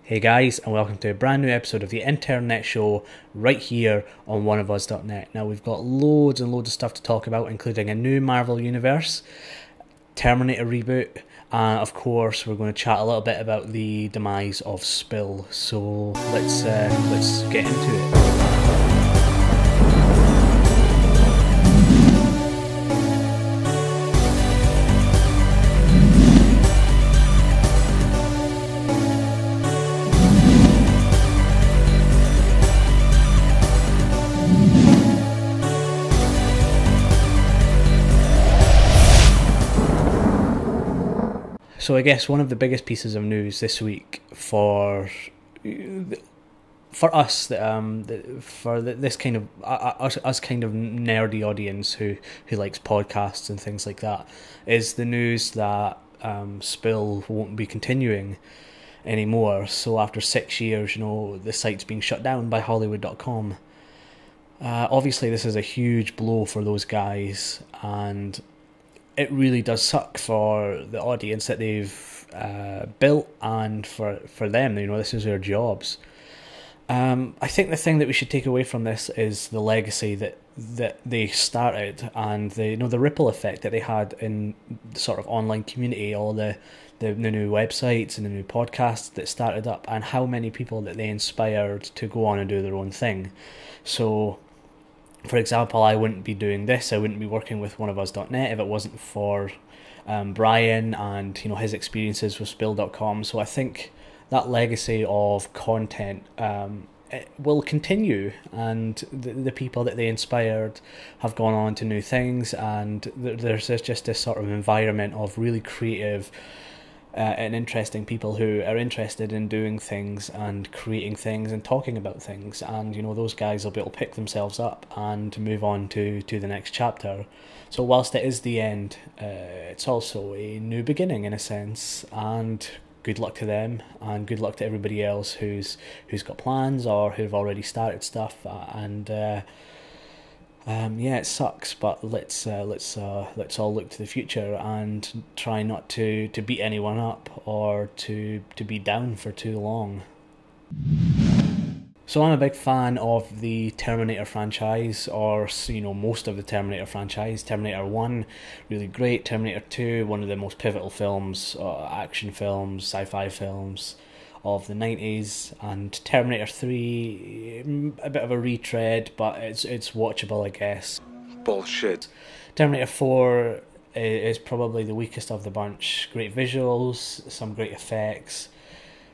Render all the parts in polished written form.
Hey guys, and welcome to a brand new episode of the INTERN-net show right here on Oneofus.net. Now we've got loads and loads of stuff to talk about, including a new Marvel universe, Terminator reboot, and of course we're going to chat a little bit about the demise of Spill. So let's get into it. So I guess one of the biggest pieces of news this week for us, this kind of us kind of nerdy audience who likes podcasts and things like that, is the news that Spill won't be continuing anymore. So after 6 years, the site's being shut down by Hollywood.com. Obviously, this is a huge blow for those guys, and it really does suck for the audience that they've built, and for them, this is their jobs. I think the thing that we should take away from this is the legacy that they started, and the ripple effect that they had in the sort of online community, all the new websites and the new podcasts that started up, and how many people that they inspired to go on and do their own thing. So, for example, I wouldn't be doing this, I wouldn't be working with Oneofus.net if it wasn't for Brian and his experiences with Spill.com. So I think that legacy of content it will continue, and the people that they inspired have gone on to new things, and there's just this sort of environment of really creative and interesting people who are interested in doing things and creating things and talking about things, and those guys will be able to pick themselves up and move on to the next chapter. So whilst it is the end, it's also a new beginning in a sense, and good luck to them, and good luck to everybody else who's got plans or who've already started stuff. It sucks, but let's all look to the future and try not to beat anyone up or to be down for too long. So I'm a big fan of the Terminator franchise, or most of the Terminator franchise. Terminator 1, really great. Terminator 2, one of the most pivotal films, action films, sci-fi films of the 90s, and Terminator 3, a bit of a retread, but it's watchable, I guess. Bullshit. Terminator 4 is probably the weakest of the bunch. Great visuals, some great effects,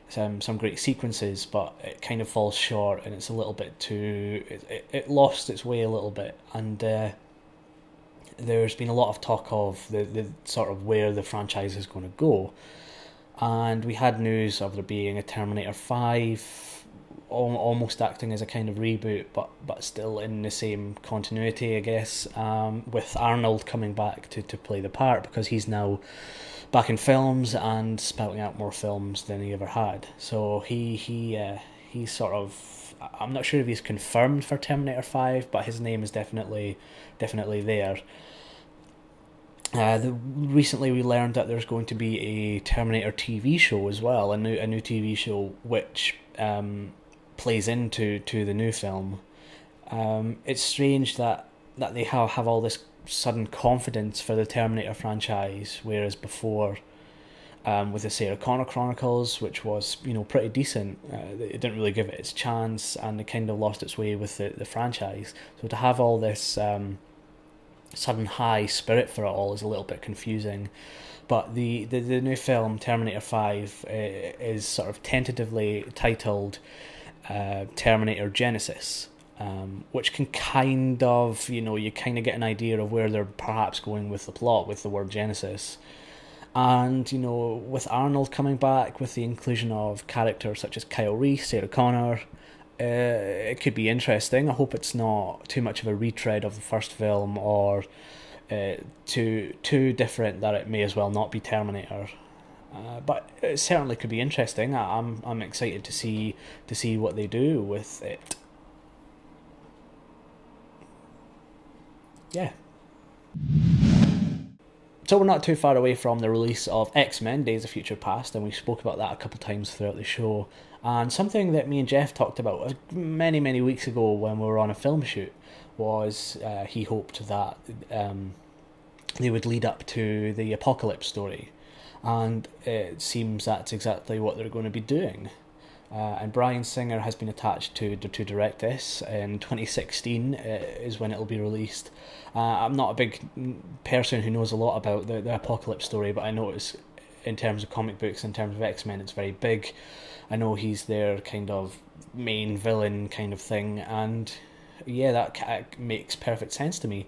some great sequences, but it kind of falls short, and it's a little bit too... It lost its way a little bit, and there's been a lot of talk of the sort of where the franchise is going to go. And we had news of there being a Terminator 5, almost acting as a kind of reboot, but still in the same continuity, I guess, with Arnold coming back to play the part, because he's now back in films and spouting out more films than he ever had. So he's sort of... I'm not sure if he's confirmed for Terminator 5, but his name is definitely there. Recently we learned that there's going to be a Terminator TV show as well, a new TV show which plays into the new film. It's strange that they have all this sudden confidence for the Terminator franchise, whereas before, with the Sarah Connor Chronicles, which was pretty decent, it didn't really give it its chance, and it kind of lost its way with the franchise. So to have all this sudden high spirit for it all is a little bit confusing. But the new film Terminator 5 is sort of tentatively titled Terminator Genesis, which can kind of, you kind of get an idea of where they're perhaps going with the plot with the word Genesis. And with Arnold coming back, with the inclusion of characters such as Kyle Reese, Sarah Connor, it could be interesting. I hope it's not too much of a retread of the first film, or too different that it may as well not be Terminator. But it certainly could be interesting. I'm excited to see what they do with it. Yeah. So we're not too far away from the release of X-Men Days of Future Past, and we spoke about that a couple of times throughout the show. And something that me and Jeff talked about many, many weeks ago when we were on a film shoot was he hoped that they would lead up to the Apocalypse story. And it seems that's exactly what they're going to be doing. And Bryan Singer has been attached to direct this. In 2016 is when it'll be released. I'm not a big person who knows a lot about the Apocalypse story, but I notice in terms of comic books, in terms of X-Men, it's very big. I know he's their kind of main villain kind of thing, and yeah, that makes perfect sense to me.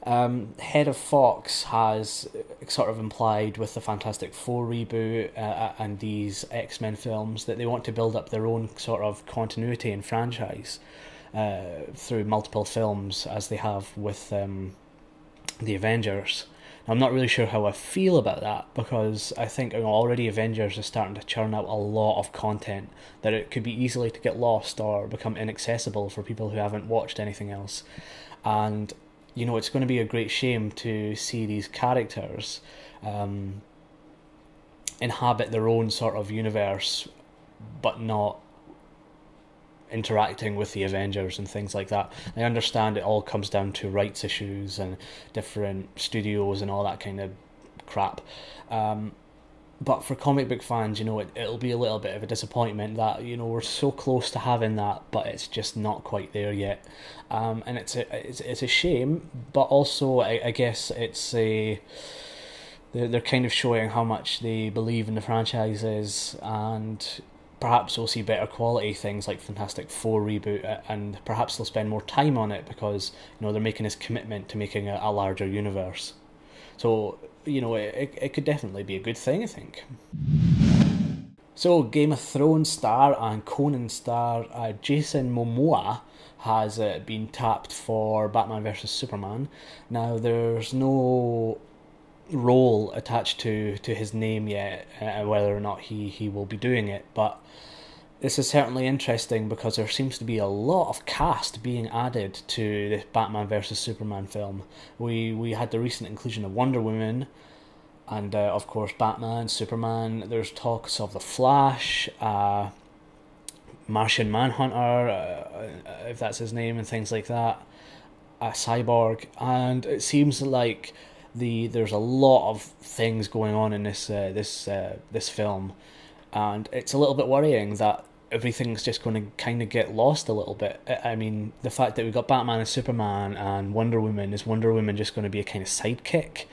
Head of Fox has sort of implied with the Fantastic Four reboot and these X-Men films that they want to build up their own sort of continuity and franchise through multiple films, as they have with the Avengers. I'm not really sure how I feel about that, because I think already Avengers is starting to churn out a lot of content that it could be easily to get lost or become inaccessible for people who haven't watched anything else. And it's going to be a great shame to see these characters inhabit their own sort of universe, but not interacting with the Avengers and things like that. I understand it all comes down to rights issues and different studios and all that kind of crap. But for comic book fans, it'll be a little bit of a disappointment that, we're so close to having that, but it's just not quite there yet. And it's a shame, but also I guess they're kind of showing how much they believe in the franchises, and perhaps we'll see better quality things like Fantastic Four reboot, and perhaps they'll spend more time on it because they're making this commitment to making a larger universe. So it could definitely be a good thing, I think. So Game of Thrones star and Conan star Jason Momoa has been tapped for Batman vs Superman. Now there's no role attached to his name yet, whether or not he will be doing it, but this is certainly interesting because there seems to be a lot of cast being added to the Batman vs Superman film. We had the recent inclusion of Wonder Woman, and of course Batman, Superman. There's talks of the Flash, Martian Manhunter, if that's his name, and things like that, Cyborg, and it seems like there's a lot of things going on in this film, and it's a little bit worrying that everything's just going to kind of get lost a little bit. I mean, the fact that we've got Batman and Superman and Wonder Woman, is Wonder Woman just going to be a kind of sidekick?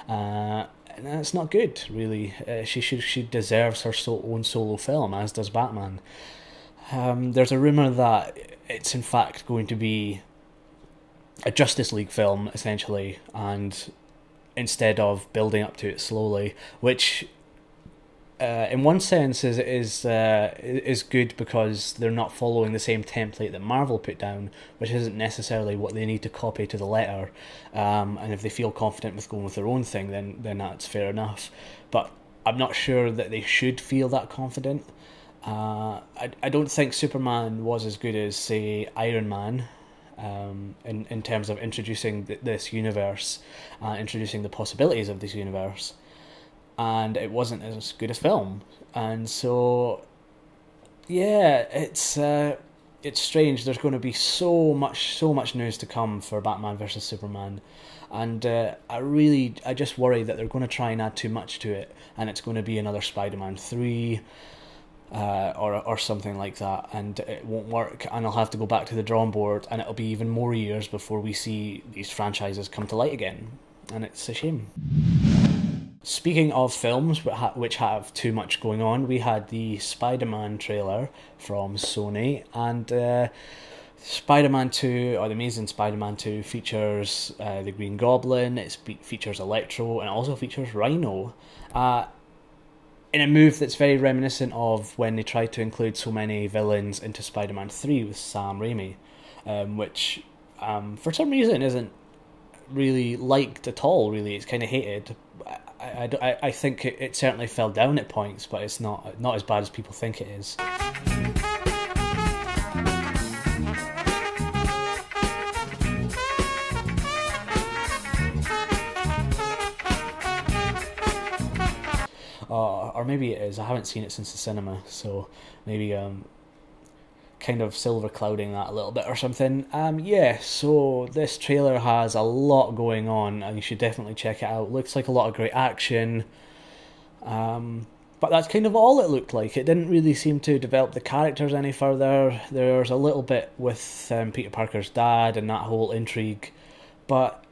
And that's not good, really. She deserves her own solo film, as does Batman. There's a rumour that it's in fact going to be a Justice League film, essentially, and instead of building up to it slowly, which in one sense is good because they're not following the same template that Marvel put down, which isn't necessarily what they need to copy to the letter. And if they feel confident with going with their own thing, then that's fair enough. But I'm not sure that they should feel that confident. I don't think Superman was as good as, say, Iron Man. In terms of introducing this universe, introducing the possibilities of this universe, and it wasn't as good a film. And so, yeah, it's strange. There's going to be so much news to come for Batman vs Superman, and I just worry that they're going to try and add too much to it, and it's going to be another Spider-Man 3. Or something like that, and it won't work, and I'll have to go back to the drawing board, and it'll be even more years before we see these franchises come to light again, and it's a shame. Speaking of films which have too much going on, we had the Spider-Man trailer from Sony, and Spider-Man 2, or The Amazing Spider-Man 2, features the Green Goblin, it features Electro, and it also features Rhino. In a move that's very reminiscent of when they tried to include so many villains into Spider-Man 3 with Sam Raimi, which for some reason isn't really liked at all, really. It's kind of hated. I think it certainly fell down at points, but it's not as bad as people think it is. or maybe it is. I haven't seen it since the cinema, so maybe kind of silver clouding that a little bit or something. Yeah, so this trailer has a lot going on, and you should definitely check it out. Looks like a lot of great action. But that's kind of all it looked like. It didn't really seem to develop the characters any further. There's a little bit with Peter Parker's dad and that whole intrigue, but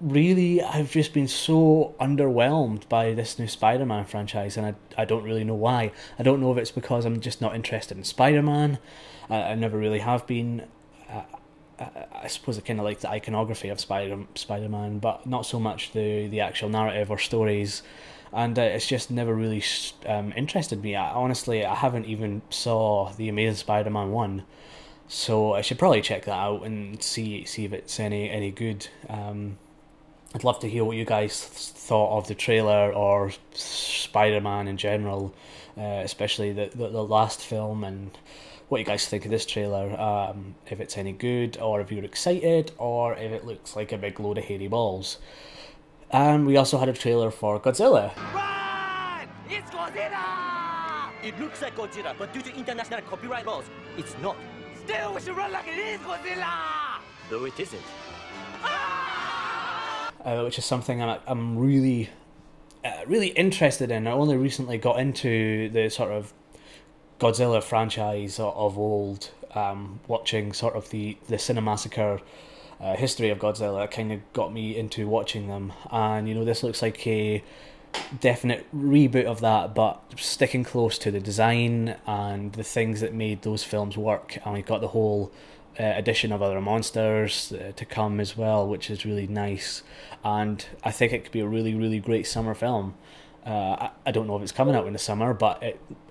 really, I've just been so underwhelmed by this new Spider-Man franchise, and I don't really know why. I don't know if it's because I'm just not interested in Spider-Man. I never really have been. I suppose I kind of like the iconography of Spider-Man, but not so much the actual narrative or stories. And it's just never really interested me. Honestly, I haven't even saw the Amazing Spider-Man 1, so I should probably check that out and see if it's any good. I'd love to hear what you guys thought of the trailer or Spider-Man in general, especially the last film, and what you guys think of this trailer, if it's any good, or if you're excited, or if it looks like a big load of hairy balls. And we also had a trailer for Godzilla. Run! It's Godzilla! It looks like Godzilla, but due to international copyright laws, it's not. Still, we should run like it is Godzilla! Though it isn't. Which is something I'm really interested in. I only recently got into the sort of Godzilla franchise of old, watching sort of the Cinemassacre history of Godzilla. It kind of got me into watching them, and this looks like a definite reboot of that, but sticking close to the design and the things that made those films work. And we've got the whole addition of other monsters to come as well, which is really nice, and I think it could be a really, really great summer film. I don't know if it's coming out in the summer, but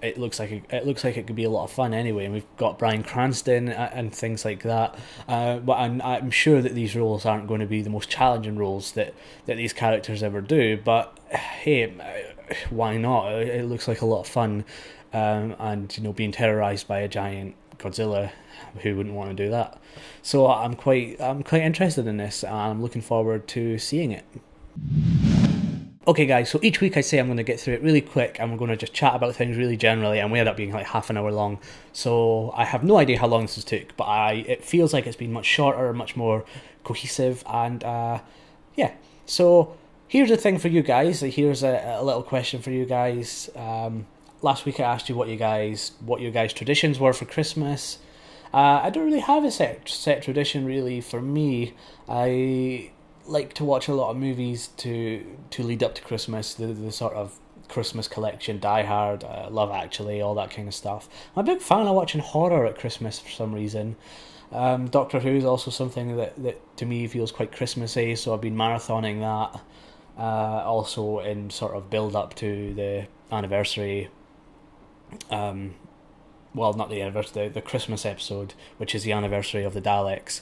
it looks like it could be a lot of fun anyway. And we've got Bryan Cranston and things like that. But I'm sure that these roles aren't going to be the most challenging roles that these characters ever do. But hey, why not? It looks like a lot of fun, and being terrorized by a giant Godzilla. Who wouldn't want to do that? So I'm quite interested in this, and I'm looking forward to seeing it. Okay guys, so each week I say I'm going to get through it really quick, and we're going to just chat about things really generally, and we end up being like half an hour long. So I have no idea how long this has took, but it feels like it's been much shorter, much more cohesive, and yeah. So here's the thing for you guys. Here's a little question for you guys. Last week I asked you what your guys' traditions were for Christmas. I don't really have a set tradition really for me. I like to watch a lot of movies to lead up to Christmas, the sort of Christmas collection, Die Hard, Love Actually, all that kind of stuff. I'm a big fan of watching horror at Christmas for some reason. Doctor Who is also something that to me feels quite Christmassy, so I've been marathoning that. Also in sort of build up to the anniversary. Well, not the anniversary, the Christmas episode, which is the anniversary of the Daleks.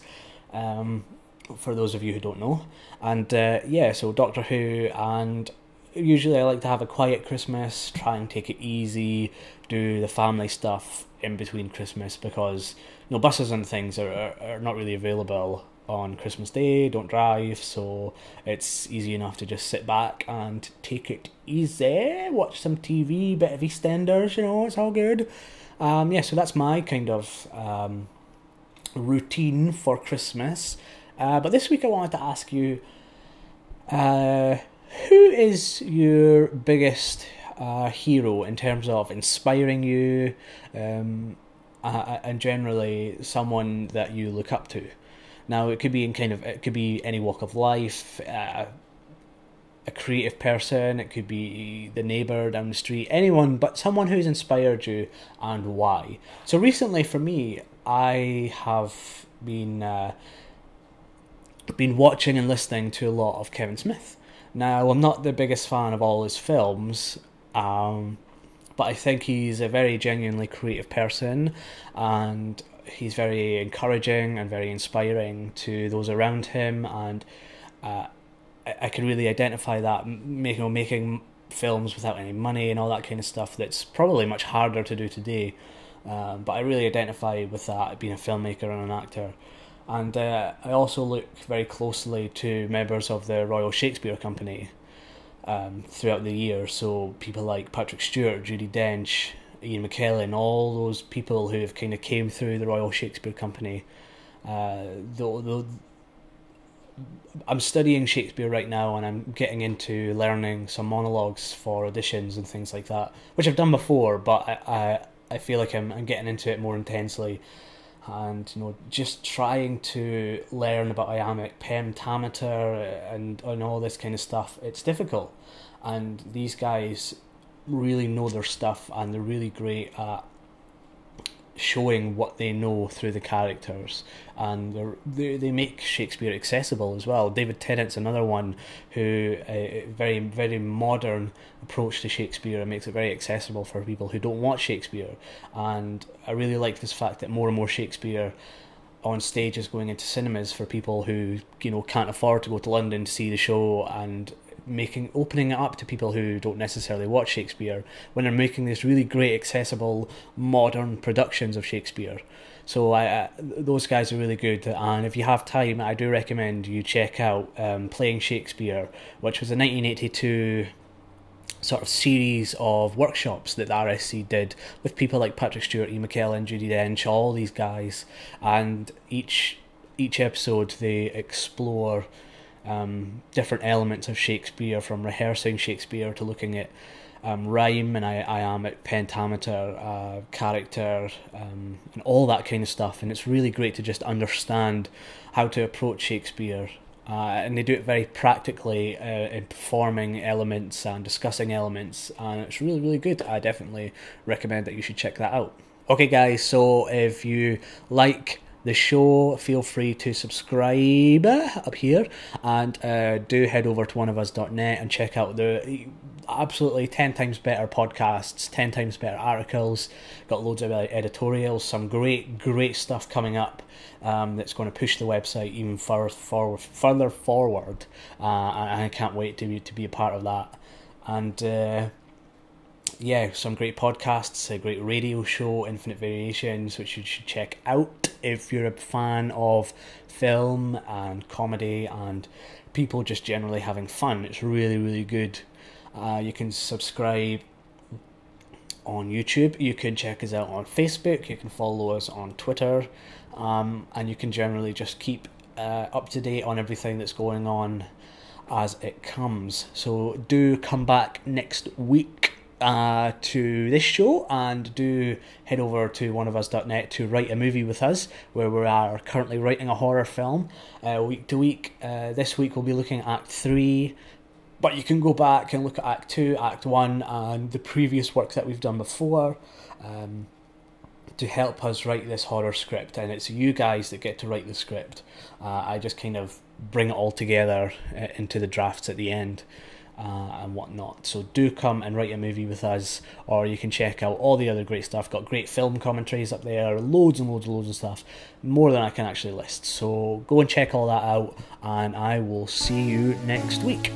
For those of you who don't know. And yeah, so Doctor Who, and usually I like to have a quiet Christmas, try and take it easy, do the family stuff in between Christmas, because buses and things are not really available on Christmas Day, don't drive, so it's easy enough to just sit back and take it easy, watch some TV, bit of EastEnders, it's all good. Yeah, so that's my kind of routine for Christmas. But this week I wanted to ask you, who is your biggest hero in terms of inspiring you, and generally someone that you look up to? Now it could be it could be any walk of life, a creative person, it could be the neighbour down the street, anyone, but someone who's inspired you and why. So recently for me, I have been watching and listening to a lot of Kevin Smith. Now, I'm not the biggest fan of all his films, but I think he's a very genuinely creative person, and he's very encouraging and very inspiring to those around him, and I can really identify that, making films without any money and all that kind of stuff that's probably much harder to do today, but I really identify with that, being a filmmaker and an actor. And I also look very closely to members of the Royal Shakespeare Company. throughout the year. So people like Patrick Stewart, Judi Dench, Ian McKellen, all those people who have kind of came through the Royal Shakespeare Company. I'm studying Shakespeare right now, and I'm getting into learning some monologues for auditions and things like that, which I've done before, but I feel like I'm getting into it more intensely, and just trying to learn about iambic pentameter and all this kind of stuff. It's difficult, and these guys really know their stuff, and they're really great at showing what they know through the characters, and they make Shakespeare accessible as well. David Tennant's another one who very, very modern approach to Shakespeare, and makes it very accessible for people who don't watch Shakespeare. And I really like this fact that more and more Shakespeare on stage is going into cinemas for people who can't afford to go to London to see the show, and opening it up to people who don't necessarily watch Shakespeare, when they're making these really great accessible modern productions of Shakespeare. So those guys are really good, and if you have time, I do recommend you check out Playing Shakespeare, which was a 1982 sort of series of workshops that the RSC did with people like Patrick Stewart, Ian McKellen, Judi Dench, all these guys, and each episode they explore different elements of Shakespeare, from rehearsing Shakespeare to looking at rhyme and iambic pentameter, character, and all that kind of stuff. And it's really great to just understand how to approach Shakespeare. And they do it very practically in performing elements and discussing elements, and it's really, really good. I definitely recommend that you should check that out. Okay guys, so if you like the show, feel free to subscribe up here, and do head over to Oneofus.net and check out the absolutely 10 times better podcasts, 10 times better articles. Got loads of editorials, some great stuff coming up that's going to push the website even further forward, and I can't wait to be a part of that. And yeah, some great podcasts, a great radio show, Infinite Variations, which you should check out if you're a fan of film and comedy and people just generally having fun. It's really, really good. You can subscribe on YouTube, you can check us out on Facebook, you can follow us on Twitter, and you can generally just keep up to date on everything that's going on as it comes. So do come back next week to this show, and do head over to Oneofus.net to write a movie with us, where we are currently writing a horror film week to week. This week we'll be looking at Act 3, but you can go back and look at Act 2, Act 1 and the previous work that we've done before to help us write this horror script. And it's you guys that get to write the script. I just kind of bring it all together into the drafts at the end and whatnot. So do come and write a movie with us, or you can check out all the other great stuff. Got great film commentaries up there, loads and loads of stuff, more than I can actually list. So go and check all that out, and I will see you next week.